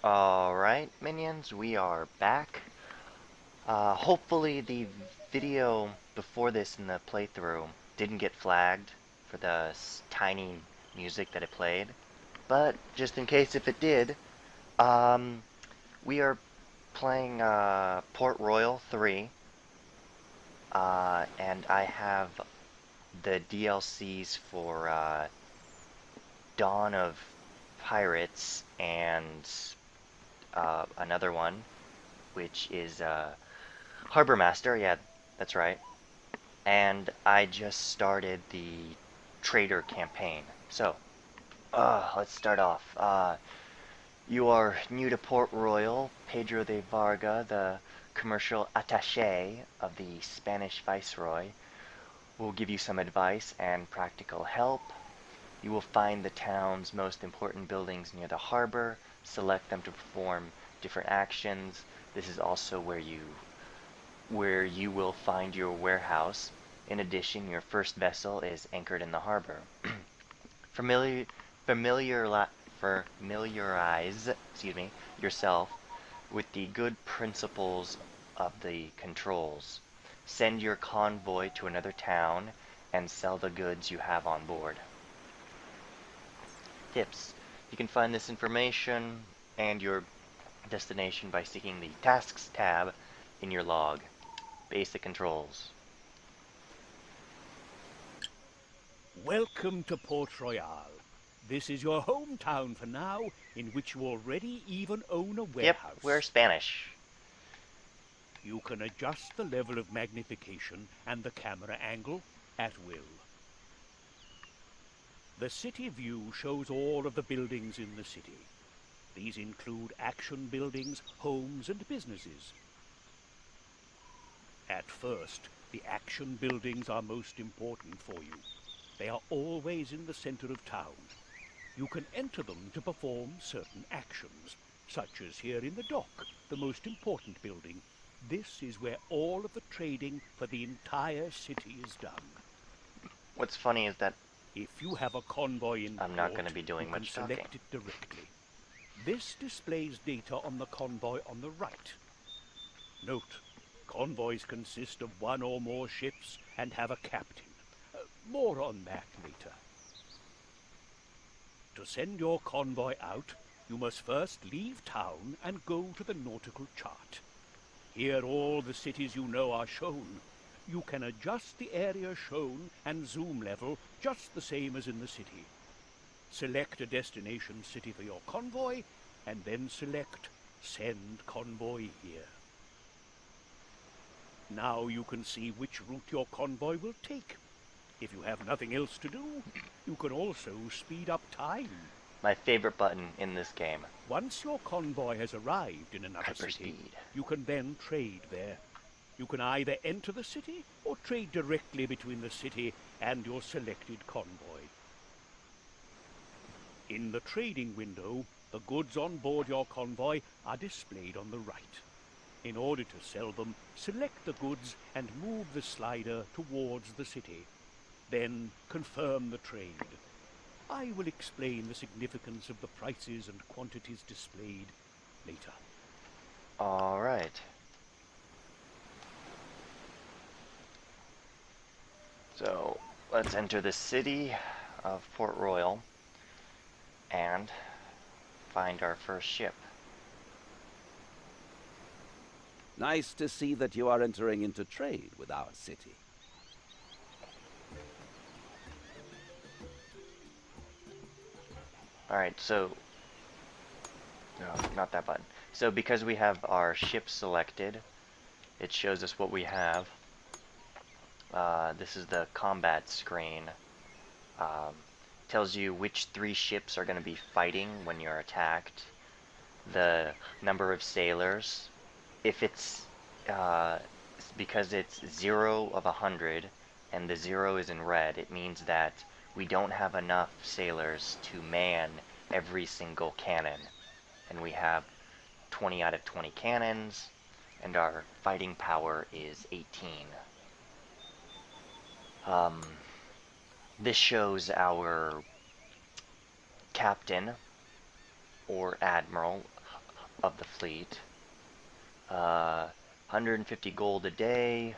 Alright, minions, we are back. Hopefully the video before this in the playthrough didn't get flagged for the tiny music that it played. But just in case if it did, um, we are playing Port Royal 3. And I have the DLCs for Dawn of Pirates and another one, which is Harbor Master, yeah, that's right. And I just started the trader campaign. So, let's start off. You are new to Port Royal. Pedro de Varga, the commercial attaché of the Spanish Viceroy, will give you some advice and practical help. You will find the town's most important buildings near the harbor, select them to perform different actions. This is also where you will find your warehouse. In addition, your first vessel is anchored in the harbor. Familiar, familiar, familiarize, yourself with the good principles of the controls. Send your convoy to another town and sell the goods you have on board. Tips. You can find this information and your destination by seeking the Tasks tab in your log. Basic controls. Welcome to Port Royale. This is your hometown for now, in which you already even own a warehouse. Yep, we're Spanish. You can adjust the level of magnification and the camera angle at will. The city view shows all of the buildings in the city. These include action buildings, homes, and businesses. At first, the action buildings are most important for you. They are always in the center of town. You can enter them to perform certain actions, such as here in the dock, the most important building. This is where all of the trading for the entire city is done. What's funny is that if you have a convoy in I'm not going to be doing much talking. talking. Select it directly. This displays data on the convoy on the right. Note, convoys consist of one or more ships and have a captain. More on that later. To send your convoy out, you must first leave town and go to the nautical chart. Here all the cities you know are shown. You can adjust the area shown and zoom level just the same as in the city. Select a destination city for your convoy, and then select Send Convoy Here. Now you can see which route your convoy will take. If you have nothing else to do, you can also speed up time. My favorite button in this game. Once your convoy has arrived in another city, you can then trade there. You can either enter the city or trade directly between the city and your selected convoy. In the trading window, the goods on board your convoy are displayed on the right. In order to sell them, select the goods and move the slider towards the city. Then confirm the trade. I will explain the significance of the prices and quantities displayed later. Alright. So, let's enter the city of Port Royal and find our first ship. Nice to see that you are entering into trade with our city. Alright, so... No, not that button. So because we have our ship selected, it shows us what we have. This is the combat screen. Tells you which 3 ships are going to be fighting when you're attacked. The number of sailors. If it's... because it's 0 of 100, and the 0 is in red, it means that we don't have enough sailors to man every single cannon. And we have 20 out of 20 cannons, and our fighting power is 18. This shows our captain, or admiral. of the fleet. 150 gold a day.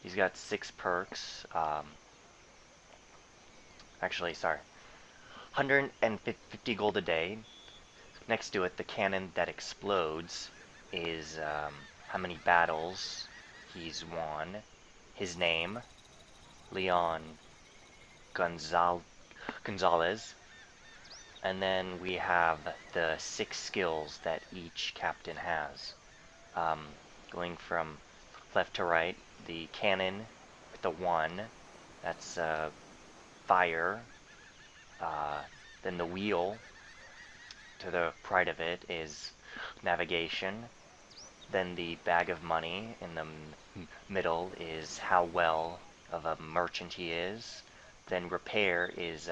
He's got 6 perks. Actually, sorry. 150 gold a day. Next to it, the cannon that explodes is how many battles he's won. His name, Leon Gonzalez. And then we have the 6 skills that each captain has. Um, Going from left to right, the cannon with the 1, that's fire. Then the wheel to the right of it is navigation. Then the bag of money in the middle is how well of a merchant he is. Then repair is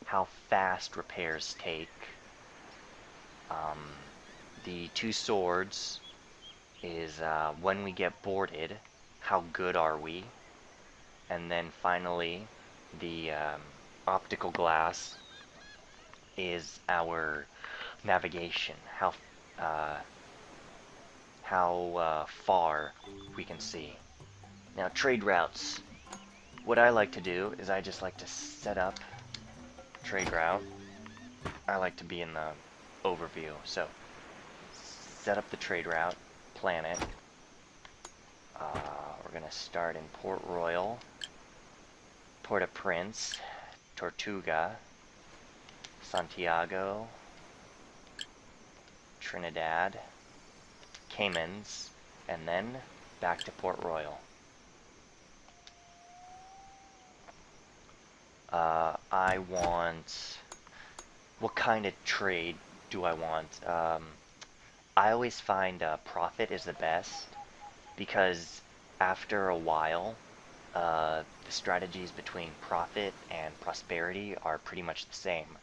how fast repairs take. The 2 swords is when we get boarded, how good are we? And then finally, the optical glass is our navigation, how far we can see. Now, trade routes. What I like to do is I just like to set up trade route. I like to be in the overview, so set up the trade route, plan it. We're gonna start in Port Royal, Port-au-Prince, Tortuga, Santiago, Trinidad, Caymans, and then back to Port Royal. I want... What kind of trade do I want? I always find profit is the best, because after a while, the strategies between profit and prosperity are pretty much the same.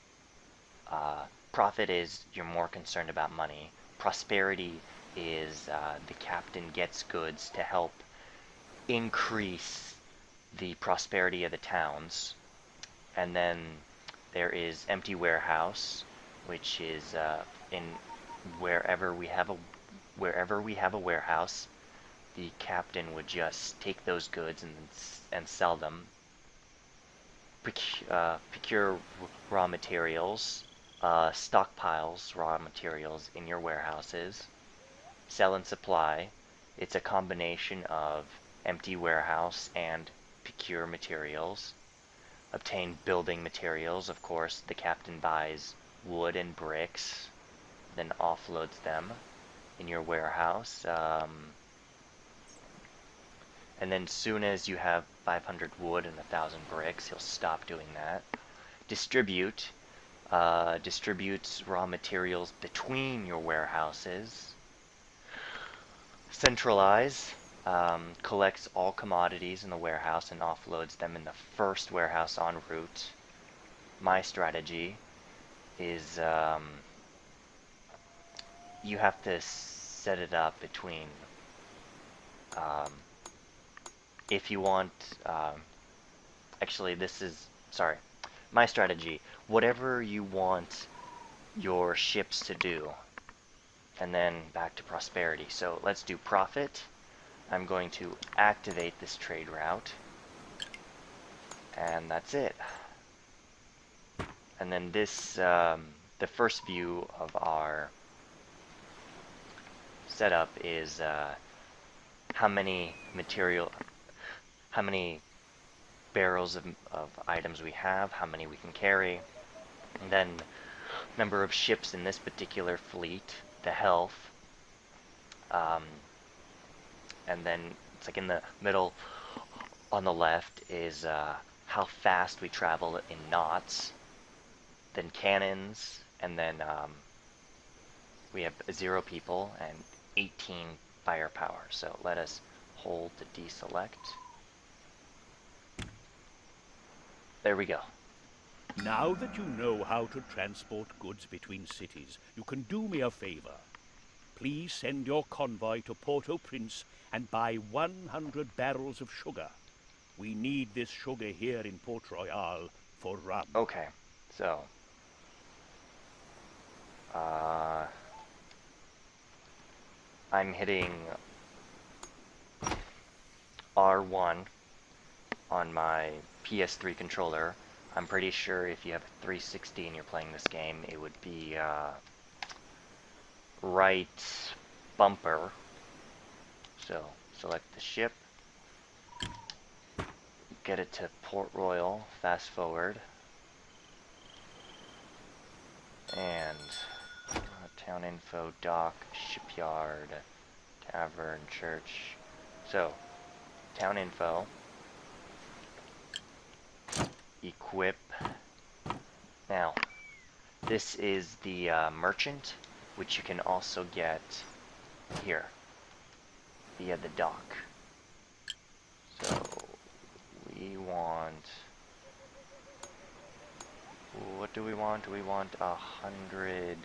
Profit is you're more concerned about money. Prosperity is the captain gets goods to help increase the prosperity of the towns. And then there is empty warehouse, which is in wherever we have a warehouse, the captain would just take those goods and sell them. Procure raw materials, stockpiles raw materials in your warehouses. Sell and supply. It's a combination of empty warehouse and procure materials. Obtain building materials. Of course, the captain buys wood and bricks, then offloads them in your warehouse. And then soon as you have 500 wood and 1,000 bricks, he'll stop doing that. Distribute. Distributes raw materials between your warehouses. Centralize. Collects all commodities in the warehouse and offloads them in the first warehouse en route. My strategy is you have to set it up between if you want actually this is sorry my strategy, whatever you want your ships to do, and then back to prosperity. So let's do profit. I'm going to activate this trade route, and that's it. And then this the first view of our setup is how many barrels of items we have, how many we can carry, and then number of ships in this particular fleet, the health, and then it's like in the middle on the left is how fast we travel in knots, then cannons, and then we have 0 people and 18 firepower. So let us hold to deselect. There we go. Now that you know how to transport goods between cities, you can do me a favor. Please send your convoy to Port-au-Prince and buy 100 barrels of sugar. We need this sugar here in Port Royale for rum. Okay, so I'm hitting R1 on my PS3 controller. I'm pretty sure if you have a 360 and you're playing this game, it would be right bumper. So select the ship, get it to Port Royal, fast forward, and town info, dock, shipyard, tavern, church. So town info, equip. Now, this is the merchant, which you can also get here via the dock. So we want, what do we want? We want 100.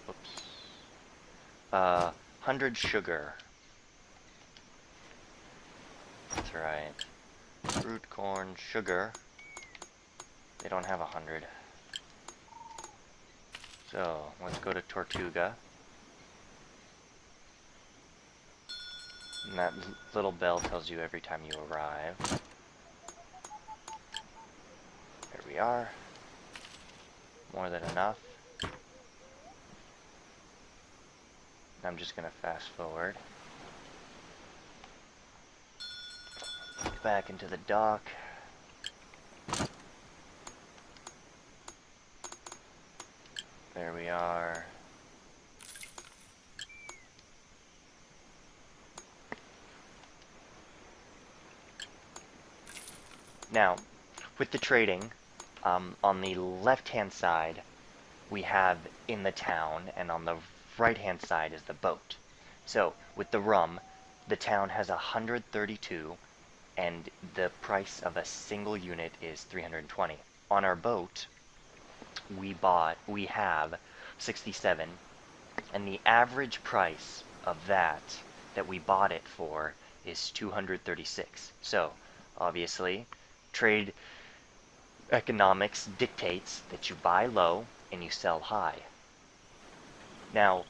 Oops. 100 sugar. That's right. Fruit, corn, sugar. They don't have 100. So let's go to Tortuga. And that little bell tells you every time you arrive. There we are. More than enough. I'm just gonna fast forward. Back into the dock. There we are. Now, with the trading, on the left-hand side, we have in the town, and on the right-hand side is the boat. So, with the rum, the town has 132, and the price of a single unit is 320. On our boat, we have 67, and the average price of that we bought it for is 236. So, obviously, trade economics dictates that you buy low and you sell high. Now,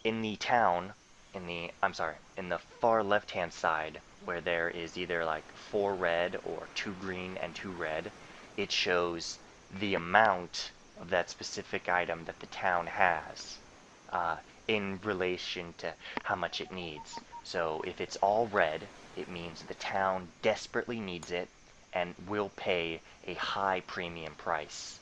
in the town, in the far left-hand side, where there is either like 4 red or 2 green and 2 red, it shows the amount of that specific item that the town has in relation to how much it needs. So if it's all red, it means the town desperately needs it and will pay a high premium price.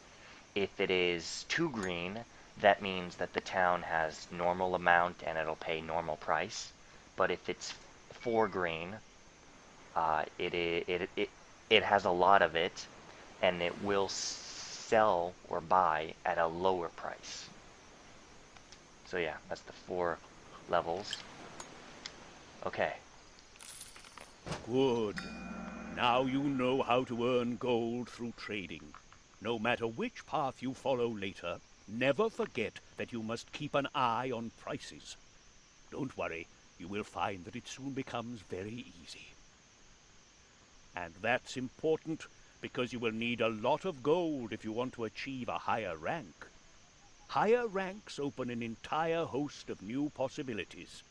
If it is 2 green, that means that the town has normal amount and it'll pay normal price. But if it's 4 green, it has a lot of it, and it will sell or buy at a lower price. So yeah, that's the 4 levels. Okay. Good. Now you know how to earn gold through trading. No matter which path you follow later, never forget that you must keep an eye on prices. Don't worry, you will find that it soon becomes very easy. And that's important because you will need a lot of gold if you want to achieve a higher rank. Higher ranks open an entire host of new possibilities.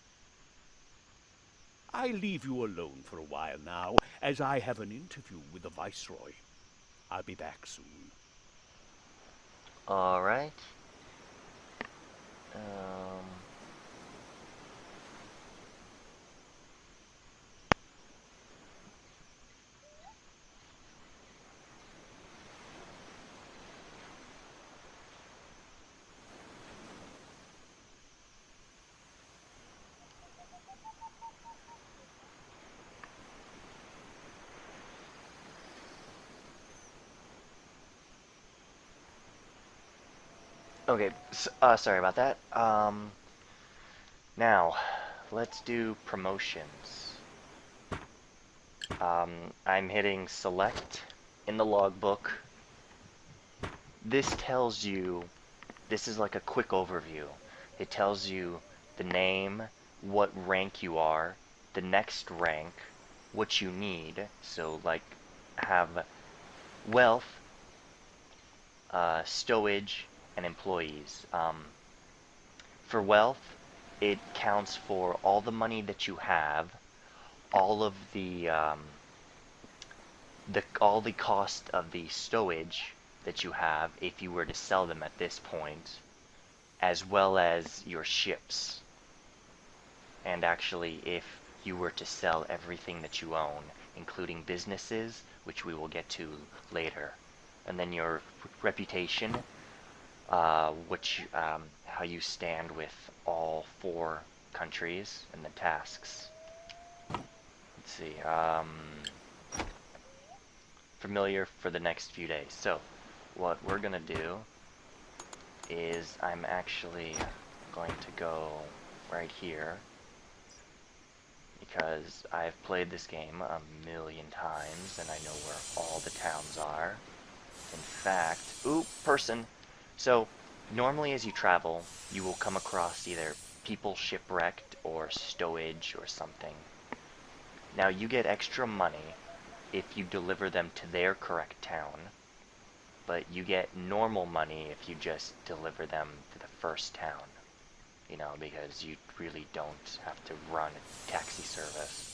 I leave you alone for a while now, as I have an interview with the Viceroy. I'll be back soon. Alright. Um, okay, sorry about that. Now, let's do promotions. I'm hitting select in the logbook. This tells you, this is like a quick overview. It tells you the name, what rank you are, the next rank, what you need. So like have wealth, stowage, and employees. For wealth, it counts for all the money that you have, all of the all the cost of the stowage that you have if you were to sell them at this point, as well as your ships. And actually, if you were to sell everything that you own, including businesses, which we will get to later. And then your reputation, how you stand with all 4 countries, and the tasks. Let's see, familiar for the next few days. So, what we're gonna do is I'm actually going to go right here, because I've played this game a million times and I know where all the towns are. In fact, ooh, person. So, normally as you travel, you will come across either people shipwrecked or stowage or something. Now, you get extra money if you deliver them to their correct town, but you get normal money if you just deliver them to the first town. You know, because you really don't have to run a taxi service.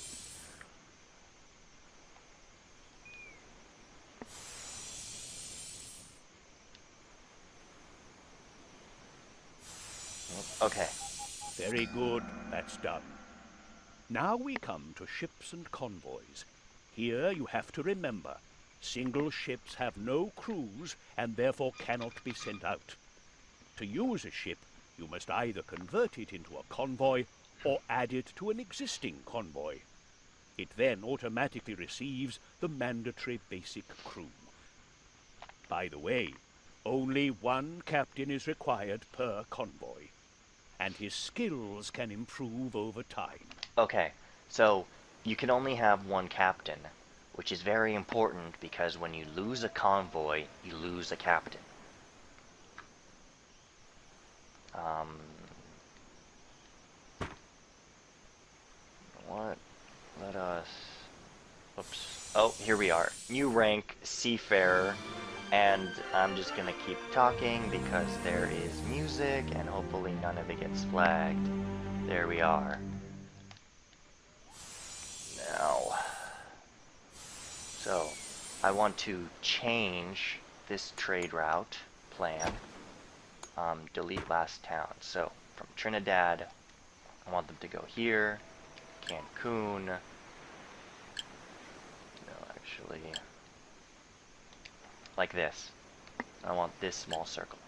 Okay. Very good, that's done. Now we come to ships and convoys. Here you have to remember, single ships have no crews and therefore cannot be sent out. To use a ship, you must either convert it into a convoy or add it to an existing convoy. It then automatically receives the mandatory basic crew. By the way, only 1 captain is required per convoy, and his skills can improve over time. Okay, so you can only have 1 captain, which is very important because when you lose a convoy, you lose a captain. What? Let us... Oops. Oh, here we are. New rank, Seafarer. And I'm just gonna keep talking because there is music and hopefully none of it gets flagged. There we are. Now, so I want to change this trade route plan. Delete last town. So from Trinidad, I want them to go here. Cancun. No, actually, like this. I want this small circle.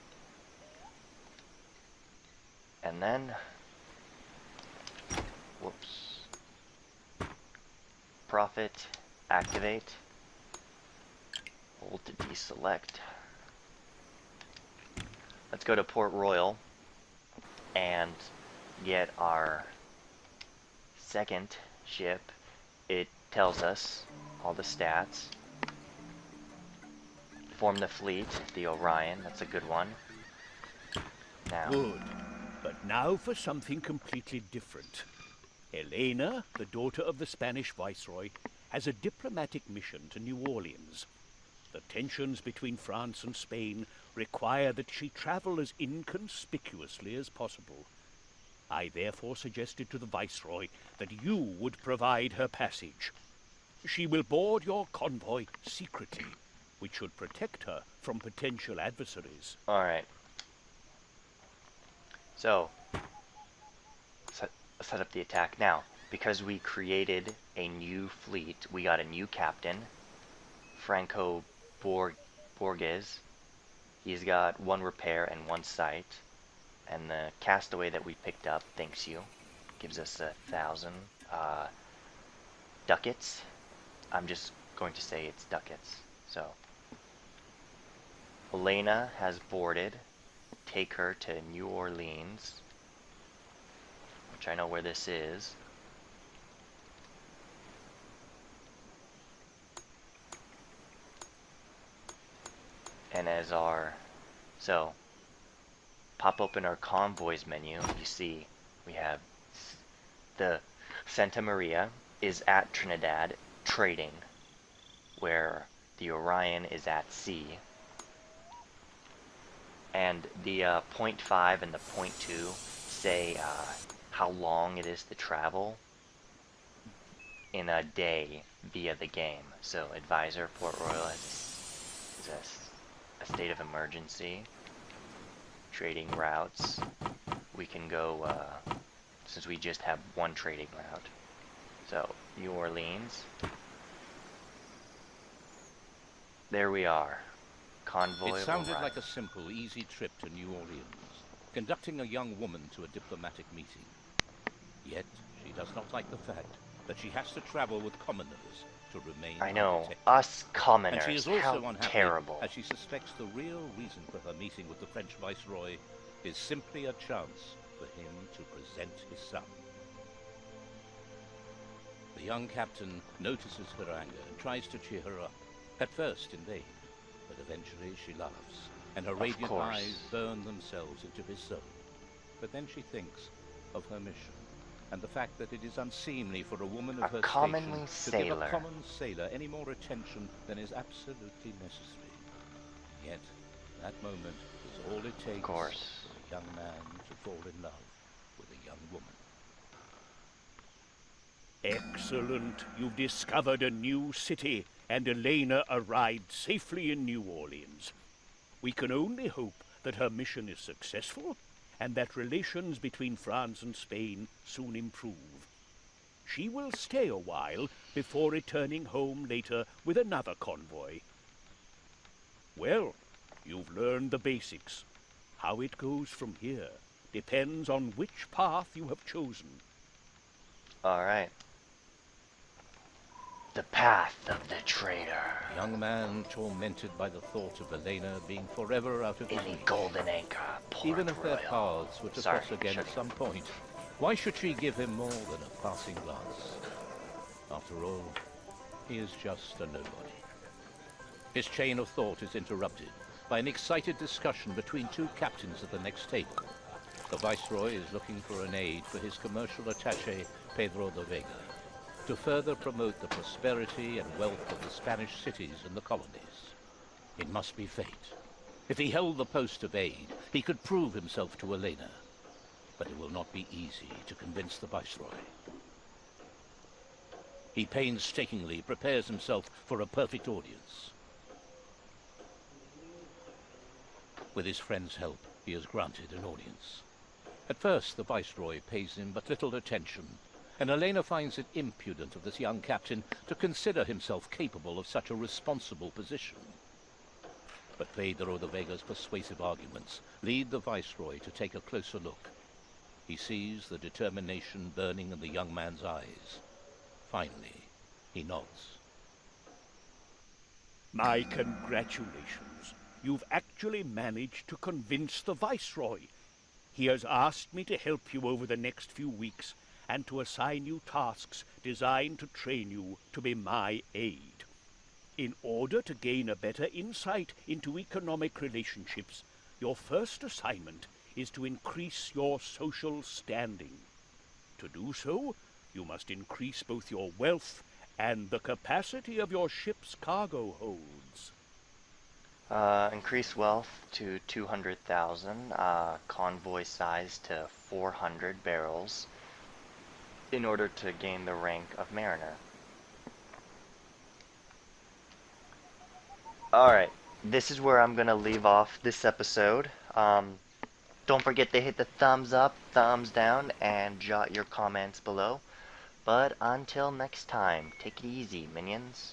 And then, whoops. Profit, activate. Hold to deselect. Let's go to Port Royal and get our second ship. It tells us all the stats. Form the fleet, the Orion, that's a good one. Now, Good. But now for something completely different. Elena, the daughter of the Spanish viceroy, has a diplomatic mission to New Orleans. The tensions between France and Spain require that she travel as inconspicuously as possible. I therefore suggested to the viceroy that you would provide her passage. She will board your convoy secretly, which should protect her from potential adversaries. alright. So, set up the attack. Now, because we created a new fleet, we got a new captain, Franco Borges. He's got 1 repair and 1 sight. And the castaway that we picked up, thanks you, gives us 1,000 ducats. I'm just going to say it's ducats. So, Elena has boarded. Take her to New Orleans, which I know where this is. And as our... So, pop open our convoys menu, you see we have the Santa Maria is at Trinidad trading, where the Orion is at sea. And the .5 and the .2 say how long it is to travel in a day via the game. So Advisor Port Royal is a state of emergency. Trading routes. We can go, since we just have one trading route. So, New Orleans. There we are. Convoy It sounded arrived. like a simple, easy trip to New Orleans, conducting a young woman to a diplomatic meeting. Yet, she does not like the fact that she has to travel with commoners to remain I know, undetected. us And she commoners, is how also unhappy terrible. as she suspects the real reason for her meeting with the French viceroy is simply a chance for him to present his son. The young captain notices her anger and tries to cheer her up, at first in vain, but eventually she laughs, and her radiant course. eyes burn themselves into his soul. But then she thinks of her mission, and the fact that it is unseemly for a woman of A her commonly station to give a sailor. common sailor any more attention than is absolutely necessary. Yet, that moment is all it takes Of course. for a young man to fall in love with a young woman. Excellent. You've discovered a new city, and Elena arrived safely in New Orleans. We can only hope that her mission is successful, and that relations between France and Spain soon improve. She will stay a while before returning home later with another convoy. Well, you've learned the basics. How it goes from here depends on which path you have chosen. Alright. The path of the traitor. A young man tormented by the thought of Elena being forever out of his In reach. Golden Anchor, Port Even if their Royal. paths were to Sorry, cross again at should've- some point, why should she give him more than a passing glance? After all, he is just a nobody. His chain of thought is interrupted by an excited discussion between two captains at the next table. The viceroy is looking for an aide for his commercial attaché, Pedro de Vega, to further promote the prosperity and wealth of the Spanish cities and the colonies. It must be fate. If he held the post of aide, he could prove himself to Elena. But it will not be easy to convince the viceroy. He painstakingly prepares himself for a perfect audience. With his friend's help, he is granted an audience. At first, the viceroy pays him but little attention, and Elena finds it impudent of this young captain to consider himself capable of such a responsible position. But Pedro de Vega's persuasive arguments lead the viceroy to take a closer look. He sees the determination burning in the young man's eyes. Finally, he nods. My congratulations. You've actually managed to convince the Viceroy. He has asked me to help you over the next few weeks and to assign you tasks designed to train you to be my aide. In order to gain a better insight into economic relationships, your first assignment is to increase your social standing. To do so, you must increase both your wealth and the capacity of your ship's cargo holds. Increase wealth to 200,000, convoy size to 400 barrels, in order to gain the rank of mariner. Alright, this is where I'm gonna leave off this episode. Don't forget to hit the thumbs up, thumbs down, and jot your comments below. But until next time, take it easy, minions.